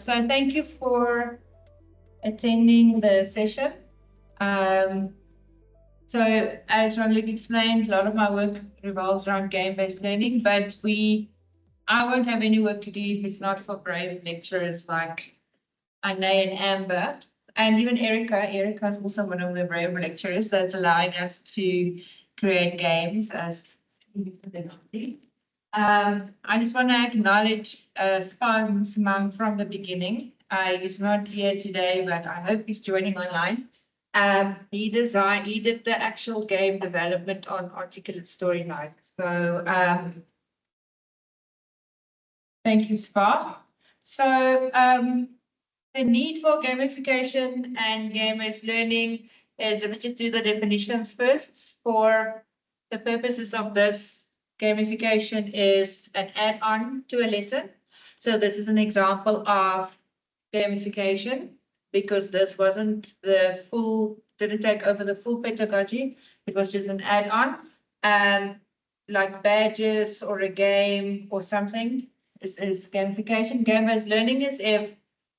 So thank you for attending the session. So as Jean-Luc explained, a lot of my work revolves around game-based learning, but I won't have any work to do if it's not for brave lecturers like Anne and Amber, and even Erica. Erica is also one of the brave lecturers that's allowing us to create games as I just want to acknowledge Span Simang from the beginning. He's not here today, but I hope he's joining online. He did the actual game development on articulate storylines. So thank you, Spa. So the need for gamification and game-based learning is, let me just do the definitions first. For the purposes of this, gamification is an add-on to a lesson. So this is an example of gamification because this wasn't the full, didn't take over the full pedagogy. It was just an add-on, like badges or a game or something is gamification. Game-based learning is if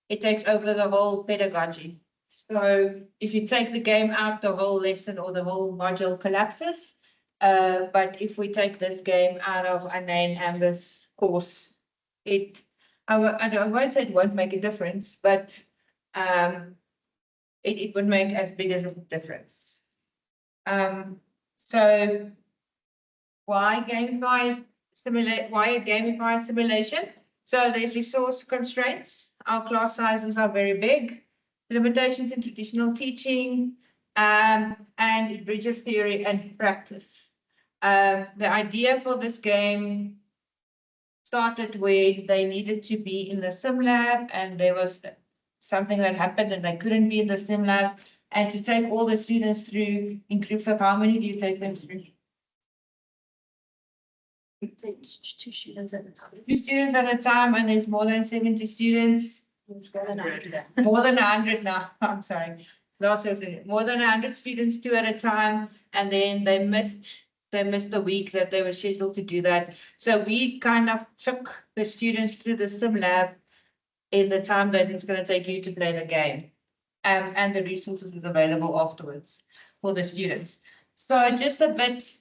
it takes over the whole pedagogy. So if you take the game out, the whole lesson or the whole module collapses. But if we take this game out of Anne and Amber's course, I won't say it won't make a difference, but it would make as big as a difference. So why a gamified simulation? So there's resource constraints. Our class sizes are very big, limitations in traditional teaching, and it bridges theory and practice. The idea for this game started when they needed to be in the sim lab and there was something that happened and they couldn't be in the sim lab, and to take all the students through in groups of how many do you take them through? Two students at a time. 2 students at a time, and there's more than 70 students. More than 100 now. I'm sorry. Last year, more than 100 students, 2 at a time, and then they missed the week that they were scheduled to do that. So we kind of took the students through the sim lab in the time that it's going to take you to play the game, and the resources is available afterwards for the students. So just a bit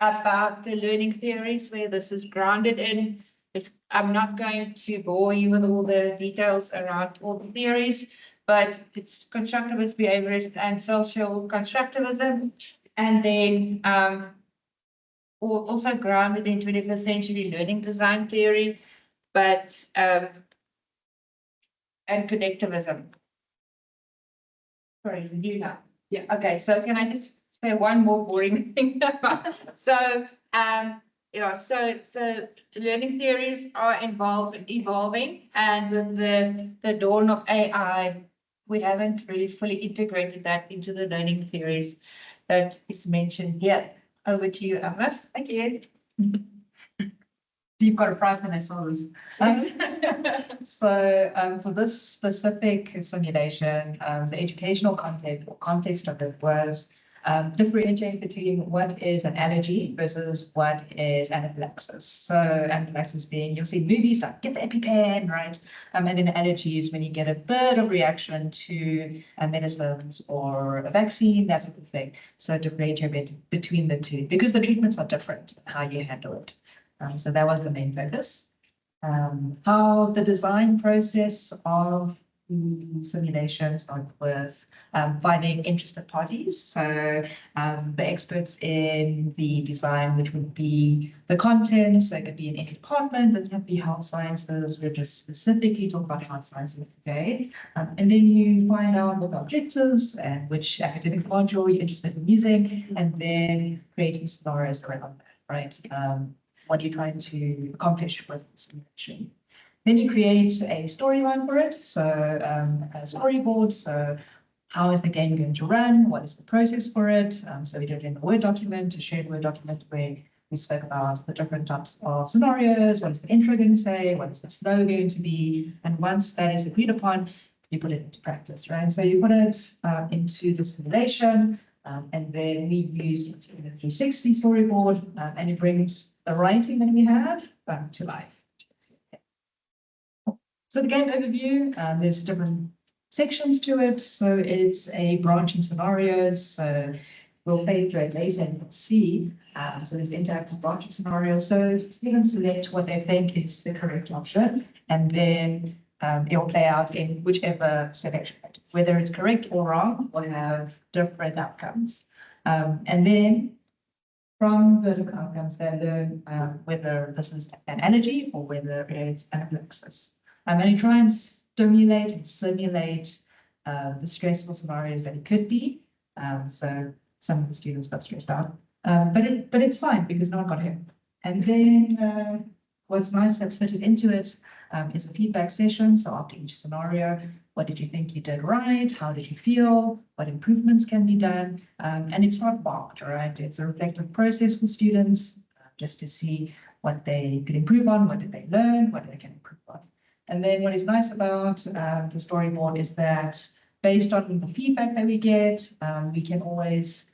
about the learning theories where this is grounded in. I'm not going to bore you with all the details around all the theories, but it's constructivist behaviorist and social constructivism, and then also grounded in 21st century learning design theory, but and connectivism. Sorry, is it you now? Yeah. Okay, so can I just say one more boring thing? So so learning theories are evolving, and with the dawn of AI, we haven't really fully integrated that into the learning theories that is mentioned here. Over to you, Amber. Thank you. You've got a pride when I saw this. So for this specific simulation, the educational context of it was differentiate between what is an allergy versus what is anaphylaxis. So anaphylaxis being, you'll see movies like get the EpiPen, right? And then allergy is when you get a bit of reaction to medicines or a vaccine, that sort of thing. So differentiate between the two because the treatments are different, how you handle it. So that was the main focus. How the design process of the simulation started with finding interested parties. So the experts in the design, which would be the content, so it could be in any department, doesn't have to be health sciences, we're just specifically talking about health sciences today. And then you find out what the objectives and which academic module you're interested in using, and then creating scenarios around that, right? What you're trying to accomplish with the simulation. Then you create a storyline for it, so a storyboard. So how is the game going to run? What is the process for it? So we did it in a Word document, a shared Word document where we spoke about the different types of scenarios. What is the intro going to say? What is the flow going to be? And once that is agreed upon, you put it into practice, right? So you put it into the simulation, and then we use the 360 storyboard, and it brings the writing that we have to life. So the game overview, there's different sections to it. So it's a branch in scenarios. So we'll play through it later and you'll see. So there's interactive branching scenarios. So students select what they think is the correct option, and then it will play out in whichever selection. Whether it's correct or wrong, we'll have different outcomes. And then from the different outcomes, they learn whether this is an allergy or whether it's anaphylaxis. And you try and stimulate and simulate the stressful scenarios that it could be. So some of the students got stressed out, but it's fine because no one got hurt. And then what's nice that's fitted into it is a feedback session. So after each scenario, what did you think you did right? How did you feel? What improvements can be done? And it's not marked, right? It's a reflective process for students just to see what they could improve on, what did they learn, what they can improve on. And then what is nice about the storyboard is that based on the feedback that we get, we can always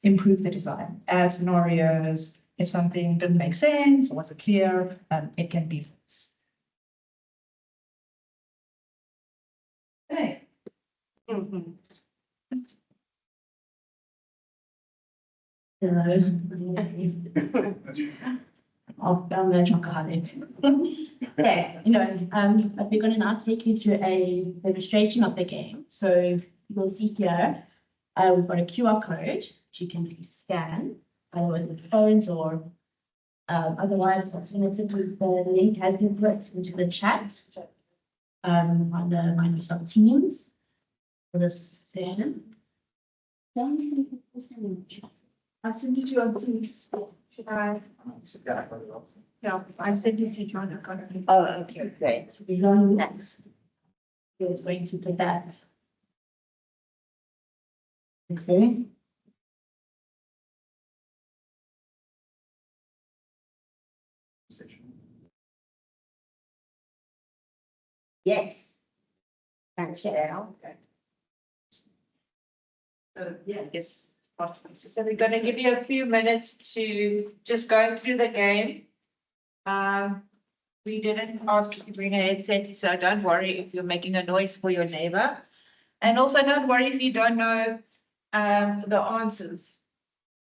improve the design, add scenarios. If something didn't make sense or wasn't clear, it can be fixed. Okay. Hello. I'm no chocolate. Okay, we're going to now take you through a demonstration of the game. So you'll see here, we've got a QR code which you can please scan, either with phones or otherwise, alternatively, the link has been put into the chat on the Microsoft Teams for this session. I'll send it to you on Teams. Should I? Yeah, I sent it to John. I got it. Oh, okay, great. So we're on next. It's going to put that. Okay. Yes. Thanks, Cheryl. Yeah, I guess. So we're going to give you a few minutes to just go through the game. We didn't ask you to bring a headset, so don't worry if you're making a noise for your neighbor. And also don't worry if you don't know the answers.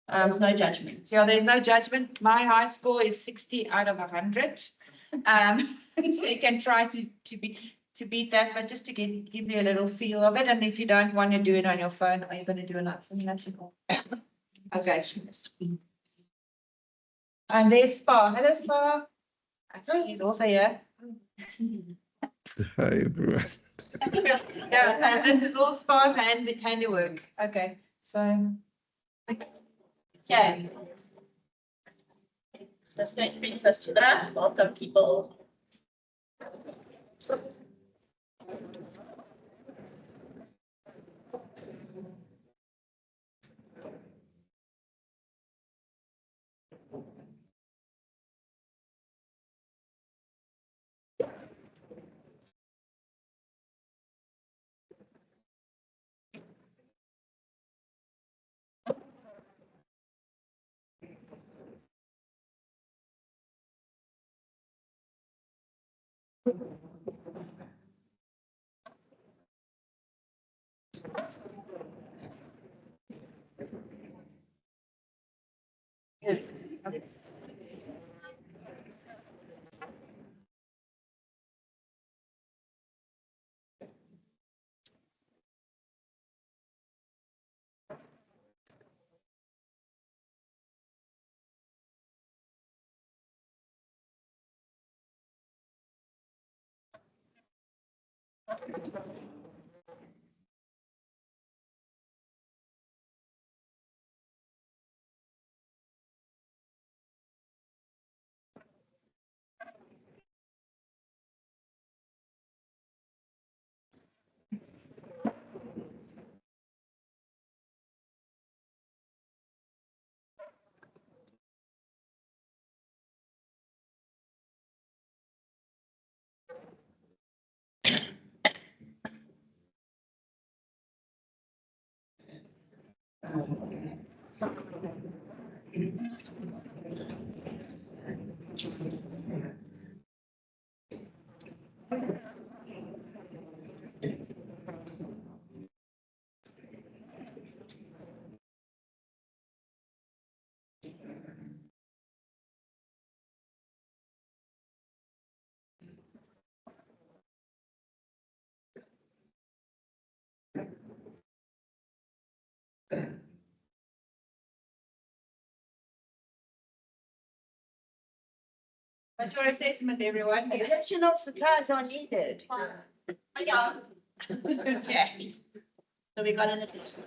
There's no judgment. Yeah, there's no judgment. My high score is 60 out of 100. So you can try to beat that, but just to give you a little feel of it. And if you don't want to do it on your phone, are you going to do it on something? Okay. And there's Spa. Hello, Spa. I see he's also here. Hi, everyone. Yeah, so this is all Spa's handiwork. Okay, so. Okay. So that's going to bring us to that. Welcome, people. What's your assessment, everyone? Additional supplies are needed. Yeah. Okay. So we got an additional.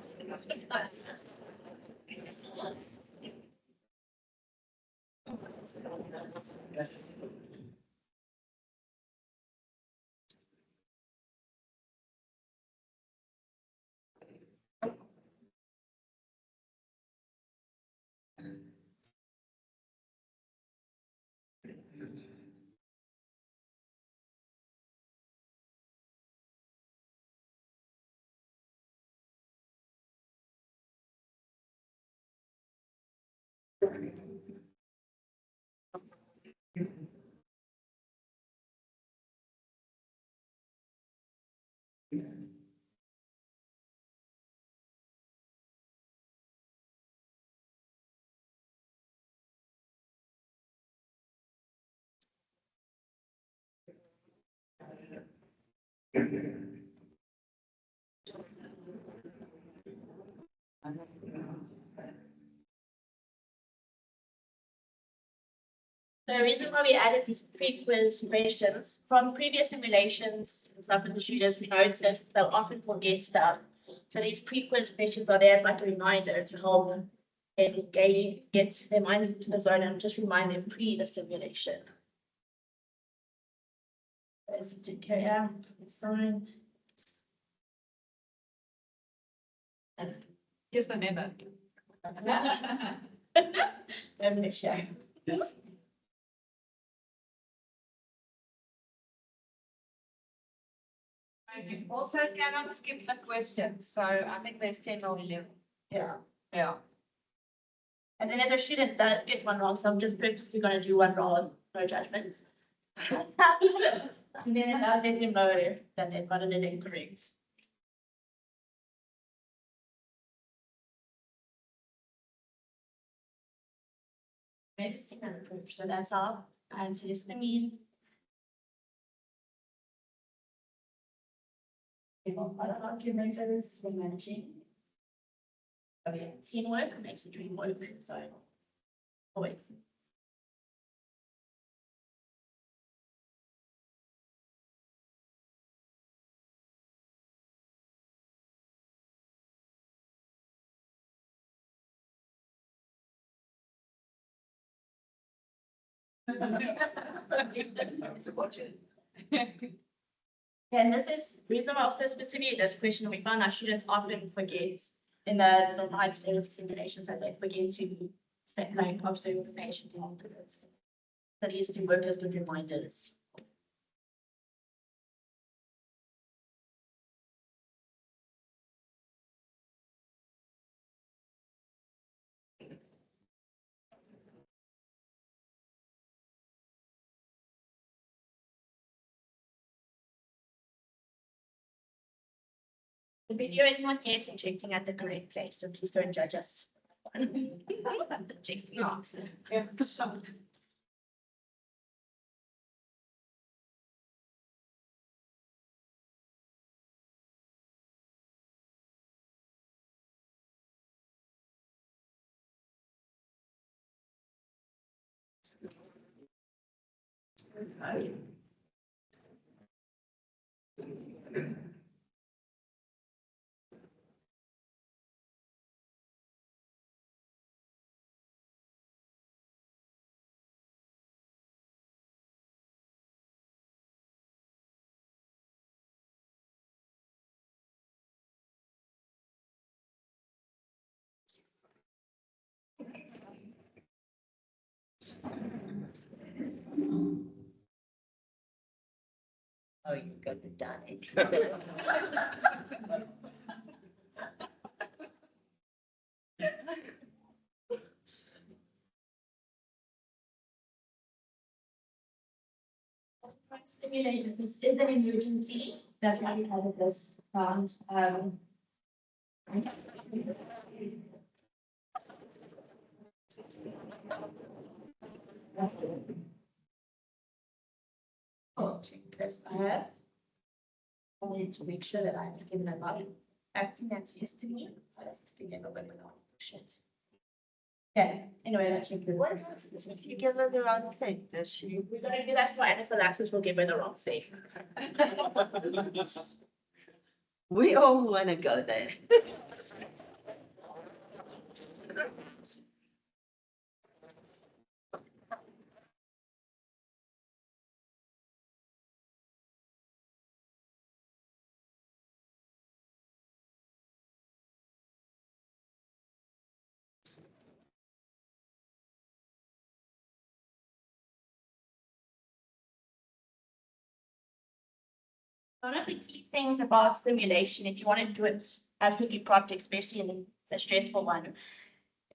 The reason why we added these pre-quiz questions from previous simulations and stuff in the students, we noticed they'll often forget stuff. So these pre-quiz questions are there as like a reminder to help them get their minds into the zone and just remind them pre the simulation. As to carry out the sign. Here's the memo. Don't miss you. You also cannot skip the questions, so I think there's 10 or 11. Yeah. Yeah. And then if a student does get one wrong, so I'm just purposely gonna do one wrong, no judgments. And then I'll let them know that they've got it incorrect. Medicine and approved, so that's our antihistamine. We have other arguments when managing. Oh yeah, teamwork makes the dream work, so always. And this is reason why I was so specific this question. We found our students often forget in the non-hypothetical simulations that they forget to set like observe information afterwards. So these do work as good reminders. The video is not yet injecting at the correct place, so please don't judge us. Checks the answer. Yeah. Oh, you got it done. Stimulated. This is an emergency. That's why we added this part. Oh, check this. I need to make sure that I've given a lot of vaccine that's yes to me. But I still never went without shit. Okay, anyway, that's included. What happens if you give her the wrong thing? Does she? We're gonna do that for anaphylaxis, we'll give her the wrong thing. We all want to go there. One of the key things about simulation, if you want to do it absolutely properly, especially in a stressful one,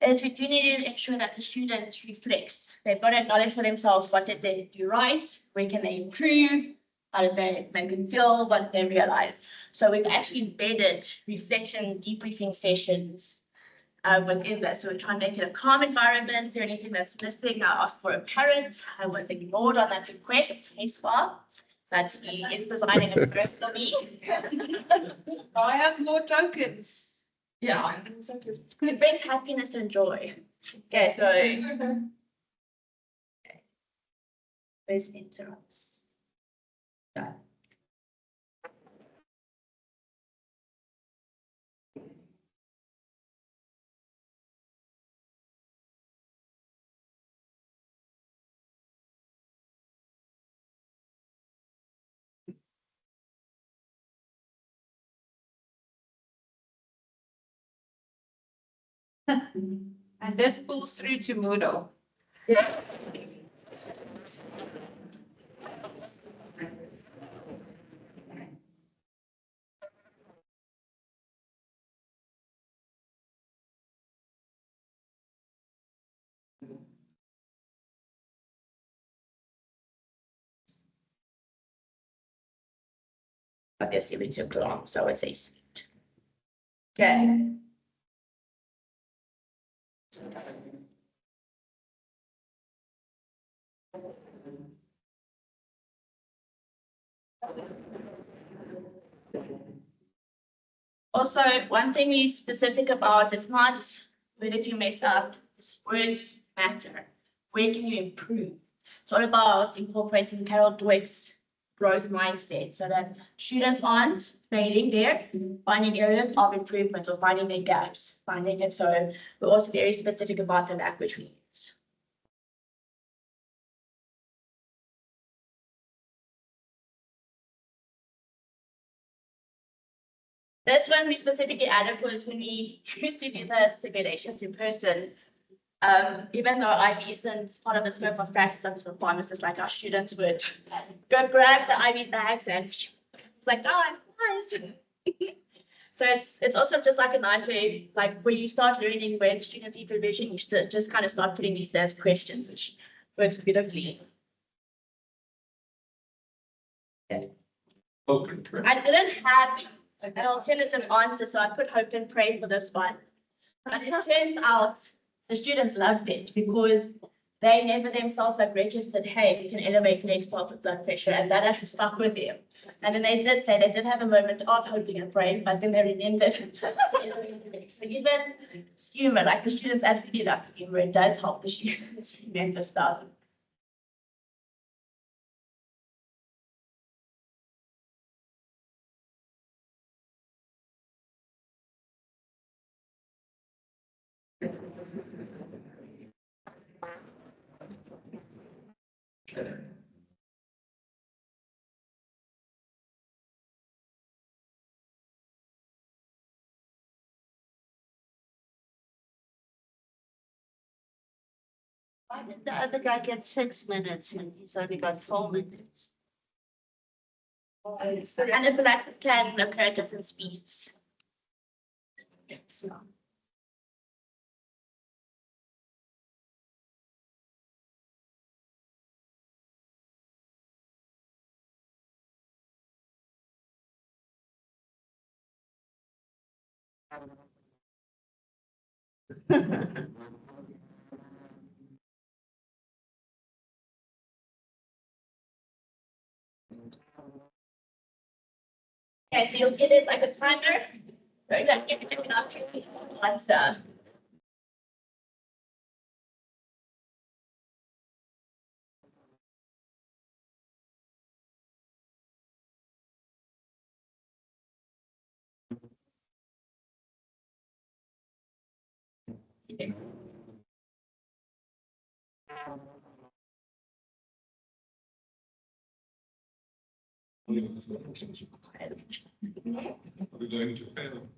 is we do need to ensure that the student reflects. They've got to acknowledge for themselves what did they do right, where can they improve, how did they make them feel, what did they realize. So we've actually embedded reflection debriefing sessions within this. So we're trying to make it a calm environment. Is there anything that's missing? I asked for a parent. I was ignored on that request. Case file. But he is designing a program for me. I have more tokens. Yeah. It brings happiness and joy. Okay, so. Where's interrupts? Done. And this pulls through to Moodle. Yeah. Obviously, we took long, so it's a sweet. Okay. Also, one thing we specific about, it's not where did you mess up, it's words matter. Where can you improve? It's all about incorporating Carol Dweck's growth mindset so that students aren't failing there, finding areas of improvement or finding their gaps, finding it. So we're also very specific about the language we use. This one we specifically added was when we used to do the simulations in person. Even though IV isn't part of the scope of practice, I'm a pharmacist, like our students would go grab the IV bags and it's like, oh, it's nice. So it's also just like a nice way, like where you start learning where the students eat revision, you should just kind of start putting these as questions, which works beautifully. Okay. I didn't have an alternative answer, so I put hope and pray for this one. But it turns out the students loved it because they never themselves have registered, hey, we can elevate next start with blood pressure, and that actually stuck with them. And then they did say they did have a moment of hoping and praying, but then they remembered. So even humor, like the students actually love the humor, it does help the students remember stuff. Why did the other guy get 6 minutes and he's only got 4 minutes? So anaphylaxis can occur at different speeds. So. Okay, so you'll get it like a timer. So you have to give it an answer. We're going to fail.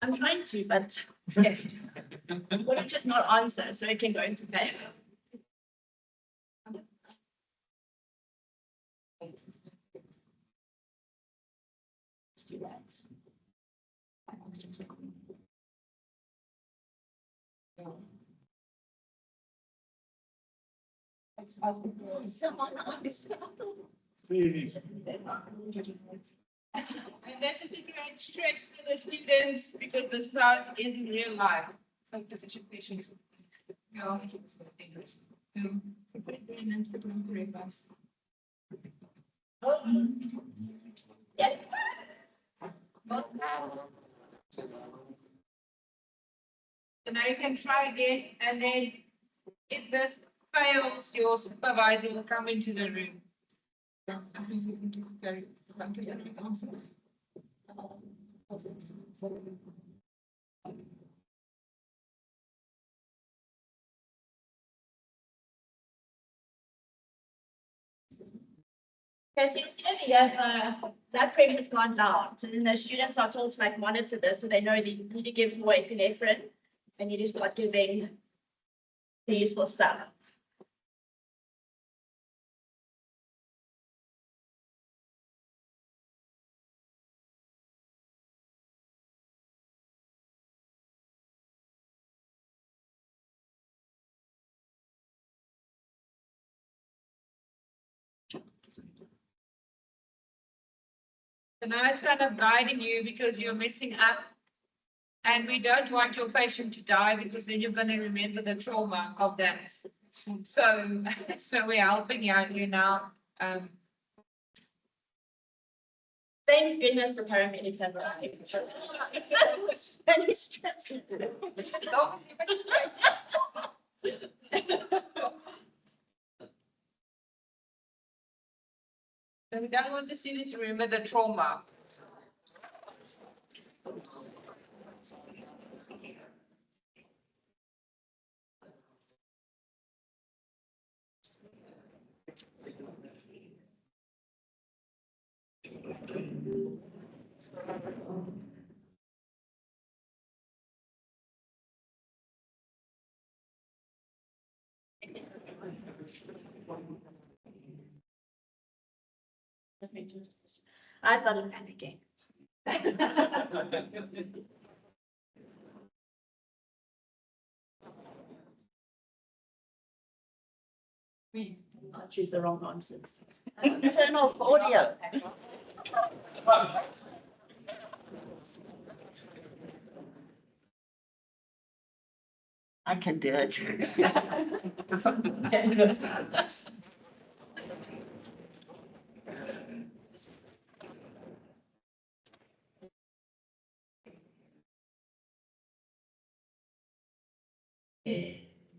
I'm trying to, but what if just not answer so it can go into fail? Let's do that. Someone else. And that's just to create stress for the students because the sound is in real life. Like position patients. No, it's not English. Put it in and put it on correct bus. Yeah. So now you can try again, and then if this fails, your supervisor will come into the room. I think we can just very, answer. Okay, so you can see over here, blood pressure has gone down. So then the students are told to like monitor this, so they know they need to give more epinephrine and you just start giving the useful stuff. So now it's kind of guiding you because you're messing up. And we don't want your patient to die because then you're going to remember the trauma of that. So, so we're helping you now. Thank goodness the paramedics have arrived. That was very stressful. So we don't want the students to remember the trauma. I started panicking. I'll choose the wrong answers. Turn off audio. I can do it.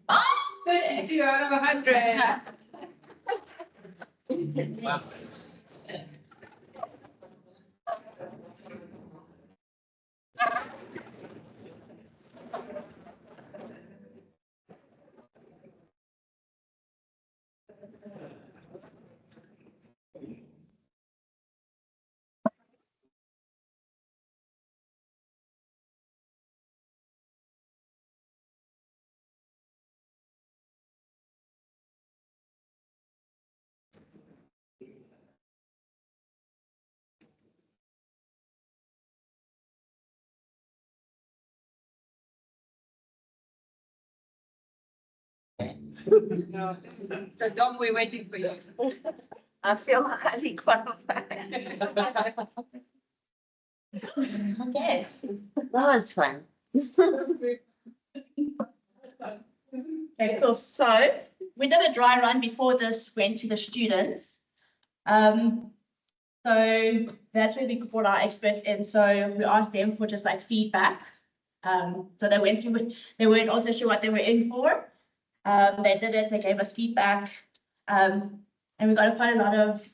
Oh, 32 out of 100. No, so Dom, we're waiting for you. I feel highly qualified. Yes. That was fun. Okay, cool. So we did a dry run before this went to the students. So that's where we brought our experts in. So we asked them for just like feedback. So they went through, they weren't also sure what they were in for. They did it, they gave us feedback. And we got quite a lot of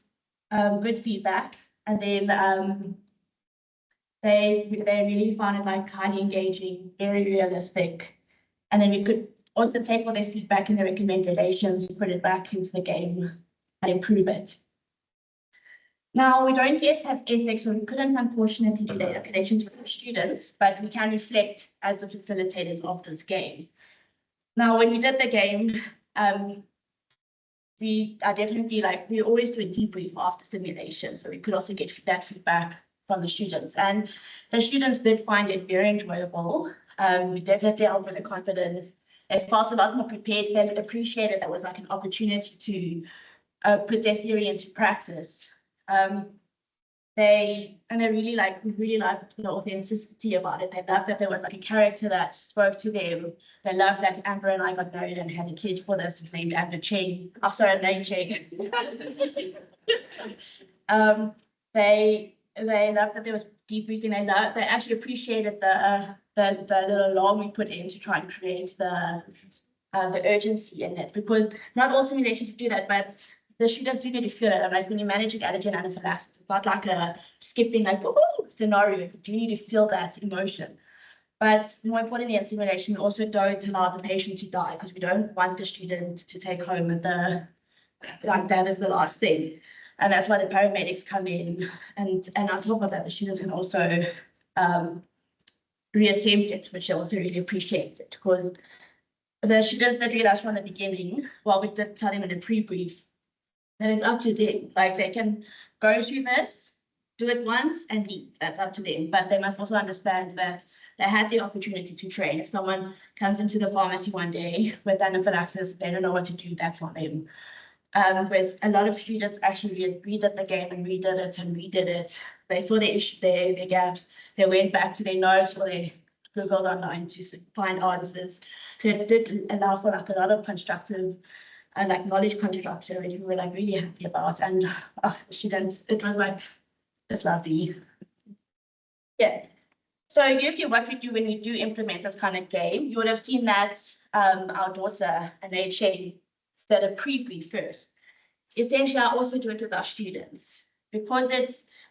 good feedback. And then they really found it like highly engaging, very realistic. And then we could also take all their feedback and their recommendations, put it back into the game and improve it. Now, we don't yet have ethics, so we couldn't unfortunately do data collections with the students, but we can reflect as the facilitators of this game. Now, when we did the game, we are definitely we always do a debrief after simulation, so we could also get that feedback from the students. And the students did find it very enjoyable. We definitely helped with the confidence. They felt a lot more prepared. They appreciated that was like an opportunity to put their theory into practice. They really liked the authenticity about it. They loved that there was like a character that spoke to them. They loved that Amber and I got married and had a kid for this named Amber Cheng. Oh, sorry, named Cheng. They loved that there was debriefing. They actually appreciated the little alarm we put in to try and create the urgency in it, because not all simulations do that, but the students do need to feel it. Like when you manage allergy and anaphylaxis, it's not like a skipping scenario. You do need to feel that emotion. But more importantly in simulation, we also don't allow the patient to die, because we don't want the student to take home with that is the last thing. And that's why the paramedics come in. And on top of that, the students can also reattempt it, which they also really appreciate it, because the students that realized from the beginning, we did tell them in a pre-brief, that it's up to them. Like they can go through this, do it once and leave. That's up to them. But they must also understand that they had the opportunity to train. If someone comes into the pharmacy one day with anaphylaxis, they don't know what to do, that's on them. Whereas a lot of students actually redid the game and redid it and redid it. They saw their gaps. They went back to their notes or they Googled online to find answers. So it did allow for a lot of constructive knowledge construction, which we were really happy about. And students, it was it's lovely. Yeah. So usually what we do when we do implement this kind of game, you would have seen that our daughter, Cheng, did a pre-brief first. Essentially, I also do it with our students. Because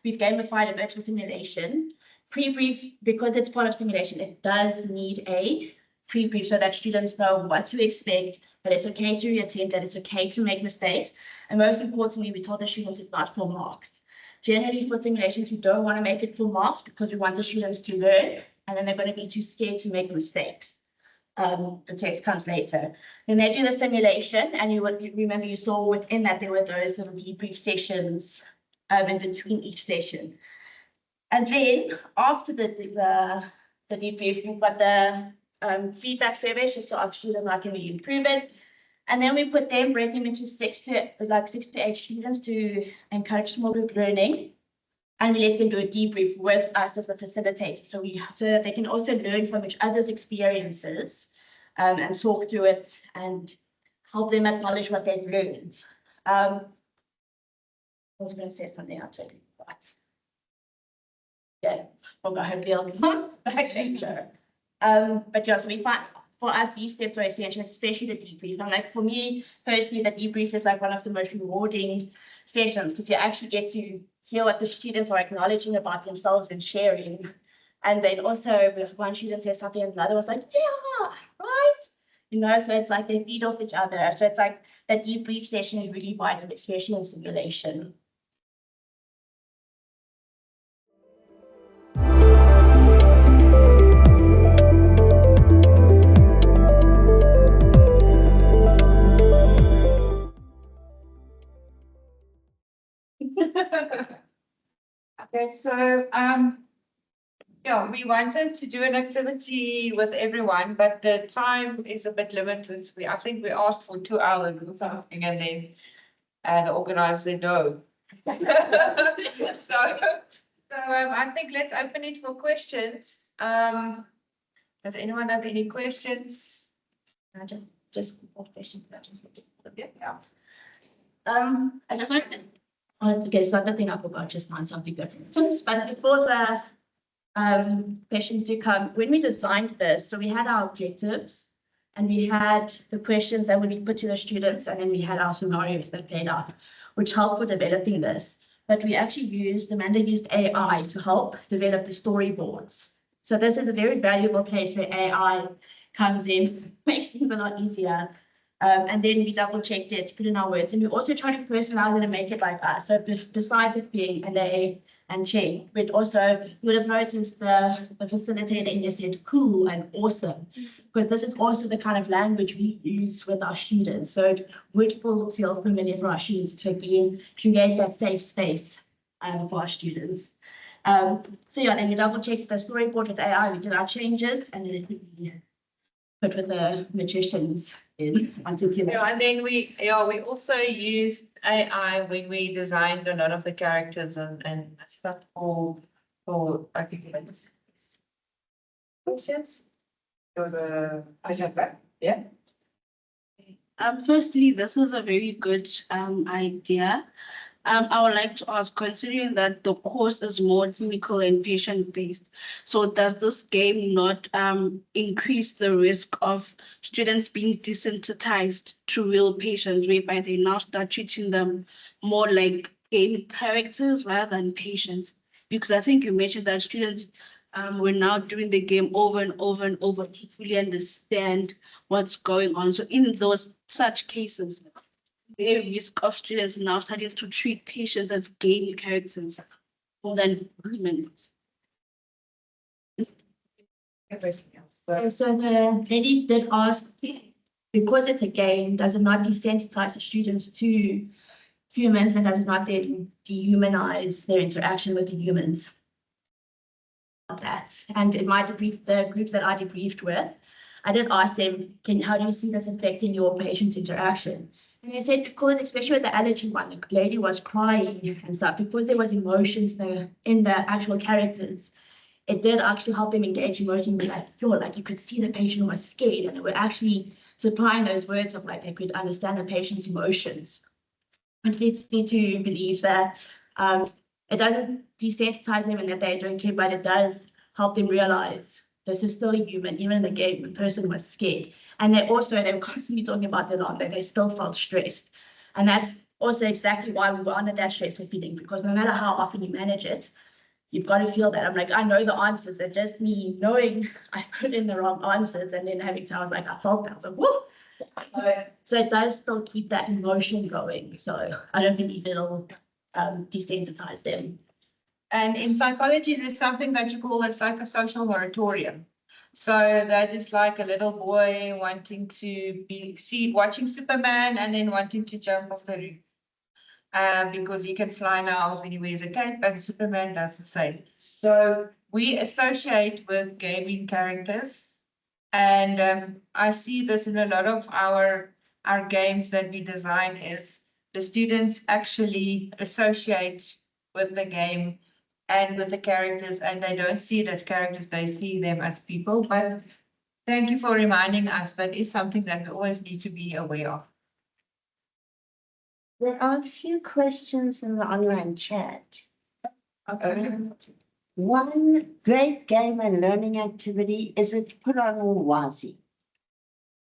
we've gamified a virtual simulation, pre-brief, because it's part of simulation, it does need a pre-brief so that students know what to expect, that it's okay to reattempt, that it's okay to make mistakes. And most importantly, we told the students it's not for marks. Generally for simulations, we don't want to make it for marks because we want the students to learn, and then they're going to be too scared to make mistakes. The text comes later. Then they do the simulation, and you remember you saw within that there were those little debrief sessions in between each session. And then after the debrief, we've got the feedback surveys just so our students can we improve it. And then we break them into 6 to 8 students to encourage small group learning. And we let them do a debrief with us as the facilitator, so that they can also learn from each other's experiences and talk through it and help them acknowledge what they've learned. I was going to say something else, but yeah, hopefully I'll come back later. But yes, we find for us these steps are essential, especially the debrief. And for me personally, the debrief is one of the most rewarding sessions because you actually get to hear what the students are acknowledging about themselves and sharing. And then also if one student says something and the other was yeah, right. So it's they feed off each other. So it's the debrief session is really vital, especially in simulation. Okay, so yeah, we wanted to do an activity with everyone, but the time is a bit limited. I think we asked for 2 hours or something, and then the organizer said no. So I think let's open it for questions. Does anyone have any questions? Just more questions. Yeah. I just wanted to. Oh, it's okay. So the thing I forgot just now, something different. But before the questions do come, when we designed this, so we had our objectives and we had the questions that would be put to the students, and then we had our scenarios that played out, which helped for developing this. But we actually Amanda used AI to help develop the storyboards. So this is a very valuable place where AI comes in, makes things a lot easier. And then we double checked it, put in our words, and we also try to personalize it and make it like us. So besides it being Allergy and Cheng, but also you would have noticed the facilitator in there said cool and awesome, because this is also the kind of language we use with our students. So it would feel familiar for our students to create that safe space for our students. So yeah, then we double checked the storyboard with AI, we did our changes, and then it could be put with the magicians in articulate. Yeah, and then we also used AI when we designed a lot of the characters and stuff for articulates. Questions? There was a question at the back. Yeah. Firstly, this is a very good idea. I would like to ask, considering that the course is more clinical and patient-based, so does this game not increase the risk of students being desensitized to real patients, whereby they now start treating them more like game characters rather than patients? Because I think you mentioned that students were now doing the game over and over and over to fully understand what's going on. So in those such cases, the risk of students now starting to treat patients as game characters more than humans. Everything else. So the lady did ask, because it's a game, does it not desensitize the students to humans, and does it not then dehumanize their interaction with the humans? That, and in my debrief, the group that I debriefed with, I did ask them, how do you see this affecting your patient interaction? And they said, because especially with the allergy one, the lady was crying and stuff, because there was emotions there in the actual characters, it did actually help them engage emotionally, like, like you could see the patient was scared, and they were actually supplying those words of like they could understand the patient's emotions. It leads me to believe that it doesn't desensitize them and that they don't care, but it does help them realize this is still a human. Even in the game, the person was scared. And they were constantly talking about the alarm, that they still felt stressed. And that's also exactly why we were under that stressful feeling, because no matter how often you manage it, you've got to feel that. I'm like, I know the answers. It's just me knowing I put in the wrong answers and then having to, I was like, I felt that. I was like, whoa. So it does still keep that emotion going. So I don't believe it'll desensitize them. And in psychology, there's something that you call a psychosocial moratorium. So that is like a little boy wanting to watching Superman and then wanting to jump off the roof. Because he can fly now when he wears a cape, and Superman does the same. So we associate with gaming characters, and I see this in a lot of our games that we design, is the students actually associate with the game and with the characters, and they don't see it as characters, they see them as people. But thank you for reminding us that is something that we always need to be aware of. There are a few questions in the online chat. One great game and learning activity, is it put on Ulwazi?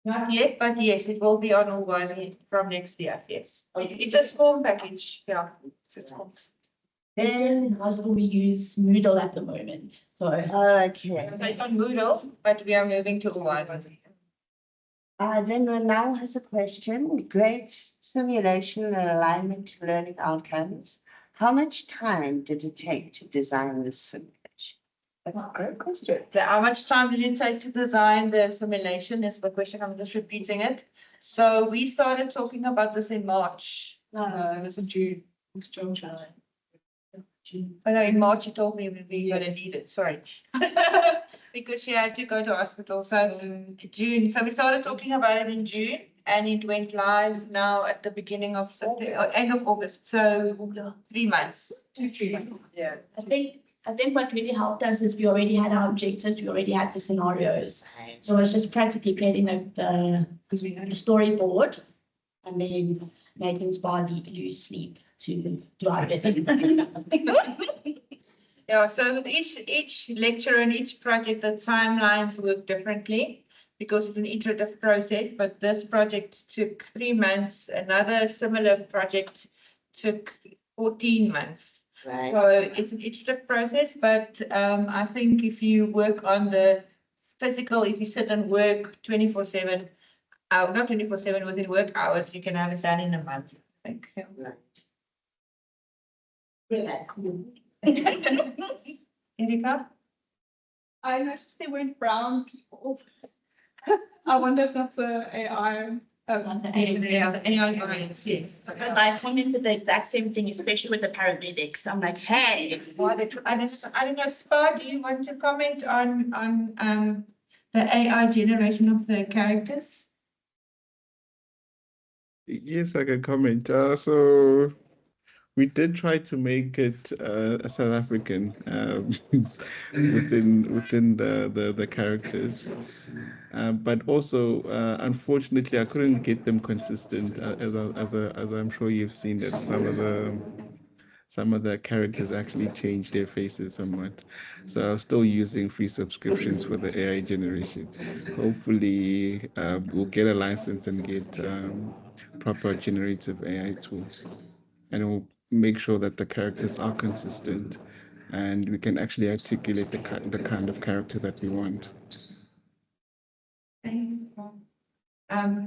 Not yet, but yes, it will be on Ulwazi from next year, yes. It's a SCORM package, yeah. Then in high school, we use Moodle at the moment. So Okay. It's on Moodle, but we are moving to Ulwazi. Then Renal has a question. Great simulation and alignment to learning outcomes. How much time did it take to design this simulation? That's a great question. How much time did it take to design the simulation is the question. I'm just repeating it. So we started talking about this in March. No, it was in June. It's June. Oh no, in March you told me we were gonna need it, sorry. Because she had to go to hospital, so June. So we started talking about it in June, and it went live now at the beginning of September, or end of August, so 3 months. 2-3 months. Yeah. I think what really helped us is we already had our objectives, we already had the scenarios. So it's just practically creating the storyboard and then making Spa lose sleep to drive it. Yeah, so with each lecture and each project, the timelines work differently because it's an iterative process, but this project took 3 months. Another similar project took 14 months. Right. So it's an iterative process, but I think if you work on the physical, if you sit and work 24/7, not 24/7 within work hours, you can have it done in a month, I think. Yeah. Really cool. Erika? I noticed they weren't brown people. I wonder if that's a AI. Yes. But I commented the exact same thing, especially with the paramedics. I'm like, hey, why they put I don't know, Spa, do you want to comment on the AI generation of the characters? Yes, I can comment. So we did try to make it a South African within the characters, but also unfortunately I couldn't get them consistent as I'm sure you've seen that some of the characters actually changed their faces somewhat. So I'm still using free subscriptions for the AI generation. Hopefully, we'll get a license and get proper generative AI tools, and we'll make sure that the characters are consistent and we can actually articulate the kind of character that we want. Thanks.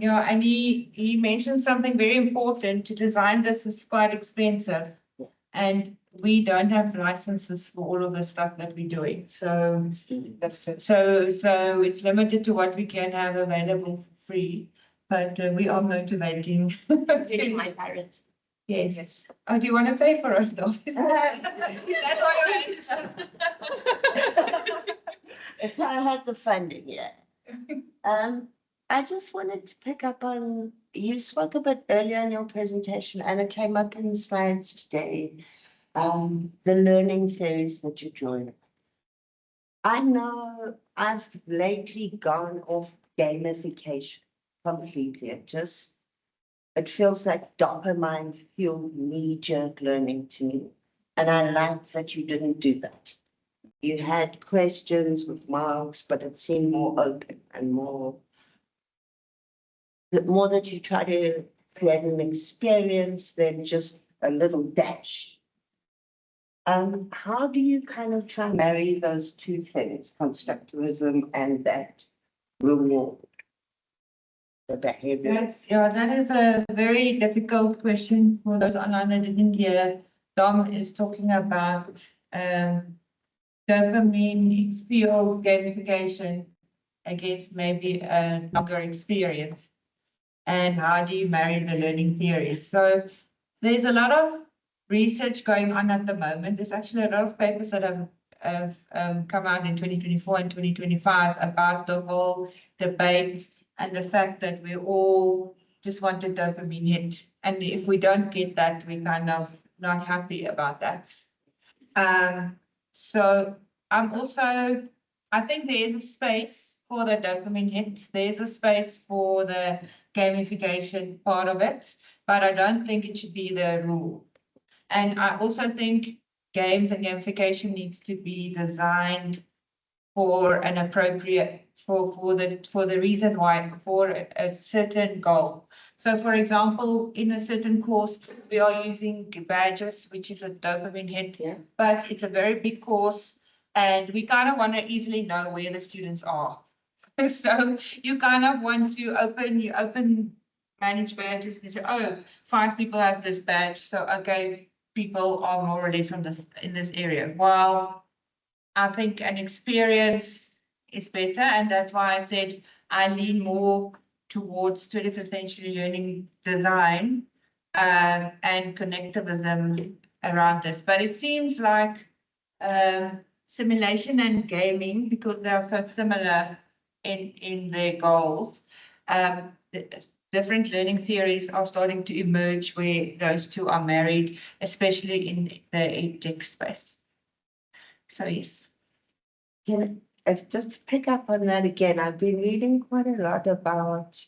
Yeah, and he mentioned something very important. To design this is quite expensive, and we don't have licenses for all of the stuff that we're doing. So it's limited to what we can have available for free. But we are motivating. getting my pirates? Yes. Oh, do you want to pay for us, though? Is that why you're interested? If I had the funding, yeah. I just wanted to pick up on, you spoke a bit earlier in your presentation, and it came up in the slides today, the learning theories that you joined. I know I've lately gone off gamification completely. It feels like dopamine fueled knee-jerk learning to me. And I like that you didn't do that. You had questions with marks, but it seemed more open and more that you try to create an experience than just a little dash. How do you kind of try and marry those two things, constructivism and that reward, the behavior? That is a very difficult question for those online that didn't hear. Dom is talking about dopamine fueled gamification against maybe a longer experience. And how do you marry the learning theories? So there's a lot of research going on at the moment. There's actually a lot of papers that have come out in 2024 and 2025 about the whole debate and the fact that we all just want a dopamine hit. And if we don't get that, we're kind of not happy about that. So I think there is a space for the dopamine hit. There's a space for the gamification part of it, but I don't think it should be the rule. And I also think games and gamification needs to be designed for an appropriate, for the reason why, for a certain goal. So for example, in a certain course, we are using badges, which is a dopamine hit, but it's a very big course and we kind of want to easily know where the students are. So you kind of want to open manage badges and say, oh, 5 people have this badge. So, okay, people are more or less in this area. Well, I think an experience is better. And that's why I said I lean more towards 21st century learning design and connectivism around this. But it seems like simulation and gaming, because they are quite similar in their goals, different learning theories are starting to emerge where those two are married, especially in the edtech space. So yes. Just to pick up on that again, I've been reading quite a lot about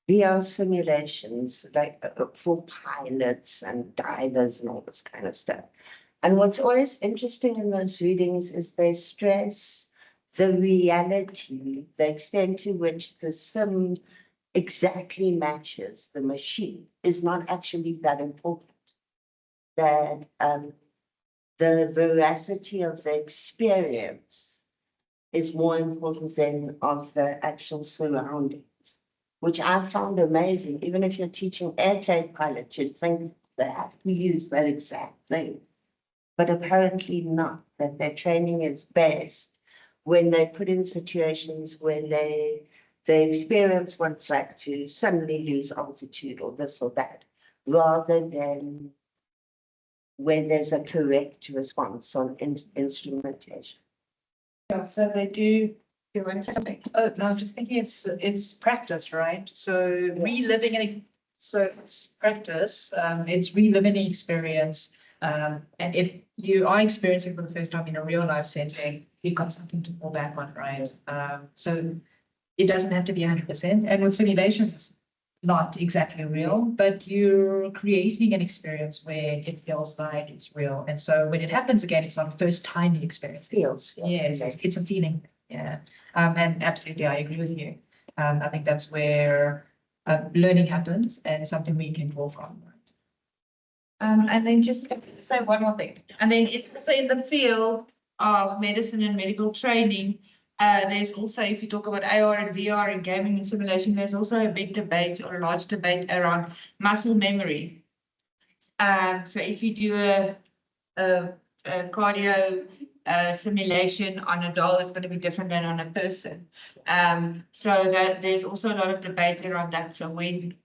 VR simulations, like for pilots and divers and all this kind of stuff. And what's always interesting in those readings is they stress the reality, the extent to which the sim exactly matches the machine is not actually that important. That the veracity of the experience is more important than of the actual surroundings, which I found amazing. Even if you're teaching airplane pilots, you'd think they have to use that exact thing, but apparently not, that their training is best when they put in situations where they experience what it's like to suddenly lose altitude or this or that, rather than when there's a correct response on instrumentation. Yeah, so they do. You want to say something? Oh, no, I'm just thinking it's practice, right? So reliving it, so it's practice, it's reliving the experience. And if you are experiencing for the first time in a real life setting, you've got something to fall back on, right? So it doesn't have to be 100%. And with simulations, it's not exactly real, but you're creating an experience where it feels like it's real. And so when it happens again, it's not the first time you experience it. Feels. Yes, it's a feeling. Yeah. And absolutely, I agree with you. I think that's where learning happens and something we can draw from. Right? And then just to say one more thing. And then it's also in the field of medicine and medical training. There's also, if you talk about AR and VR and gaming and simulation, there's also a big debate or a large debate around muscle memory. So if you do a cardio simulation on a doll, it's going to be different than on a person. So that there's also a lot of debate around that. So when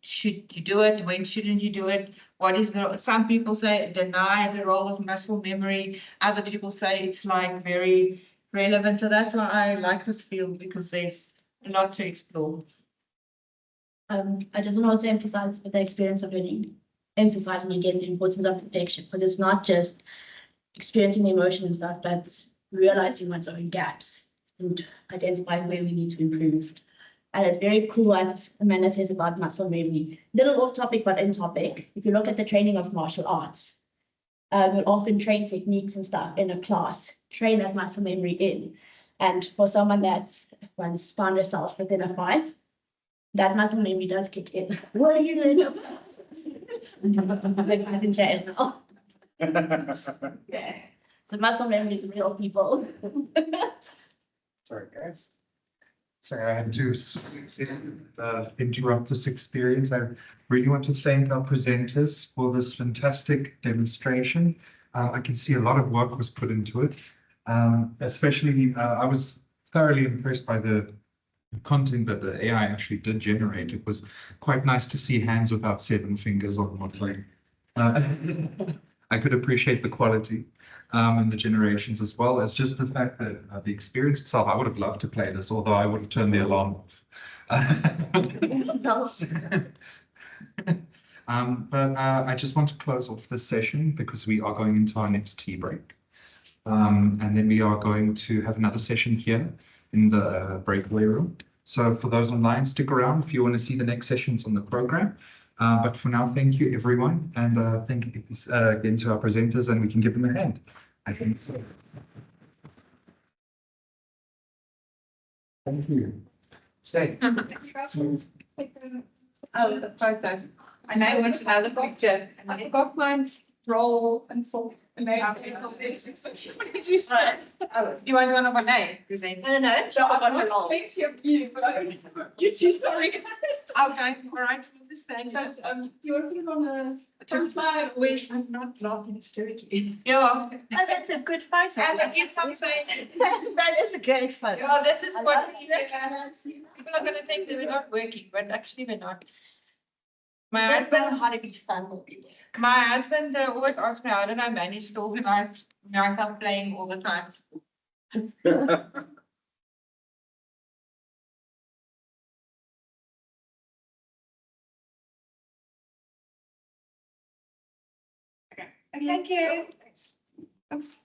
should you do it? When shouldn't you do it? What is the? Some people say deny the role of muscle memory. Other people say it's like very relevant. So that's why I like this field, because there's a lot to explore. I just want to emphasize with the experience of learning, emphasizing again the importance of reflection, because it's not just experiencing the emotion and stuff, but realizing one's own gaps and identifying where we need to improve. And it's very cool what Amanda says about muscle memory. Little off topic, but in topic. If you look at the training of martial arts, we'll often train techniques and stuff in a class, train that muscle memory in. And for someone that's once found herself within a fight, that muscle memory does kick in. What are you doing? They're in jail now. Yeah. So muscle memory is real, people. Sorry, guys. Sorry, I had to interrupt this experience. I really want to thank our presenters for this fantastic demonstration. I can see a lot of work was put into it. Especially, I was thoroughly impressed by the content that the AI actually did generate. It was quite nice to see hands without 7 fingers on one thing. I could appreciate the quality and the generations, as well as just the fact that the experience itself. I would have loved to play this, although I would have turned the alarm off. But I just want to close off this session because we are going into our next tea break. And then we are going to have another session here in the breakaway room. So for those online, stick around if you want to see the next sessions on the program. But for now, thank you, everyone. And thank you again to our presenters, and we can give them a hand. I think so. Thank you. Stay. Oh, the photo. And I want another picture. I forgot my role and so amazing. What did you say? Oh, you want one of our name? Present. I don't know. So I got plenty of you, but I don't know. You two, sorry guys. Okay, all right, we understand. But, do you want to put it on a slide? Which I'm not laughing hysterically. Yeah. Oh, that's a good photo. And I keep on saying, That is a great photo. yeah, this is I what love we it. people are gonna think that we're not working, but actually we're not. My That's not husband, how to be fun with people. my husband always asks me, how did I manage to organize myself playing all the time? Thank you.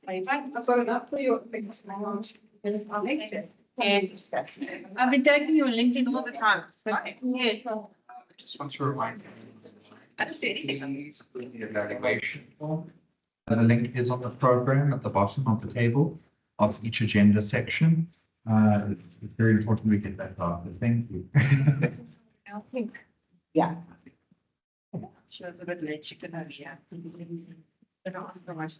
I've got it up for you. Thanks. Yes, I've been taking your LinkedIn all the time. But yeah, I just want to remind you. I don't see anything. Please fill the evaluation form. The link is on the program at the bottom of the table of each agenda section. It's very important we get that out. Thank you. I think. Yeah. She was a bit late, she couldn't have, yeah. But not so much.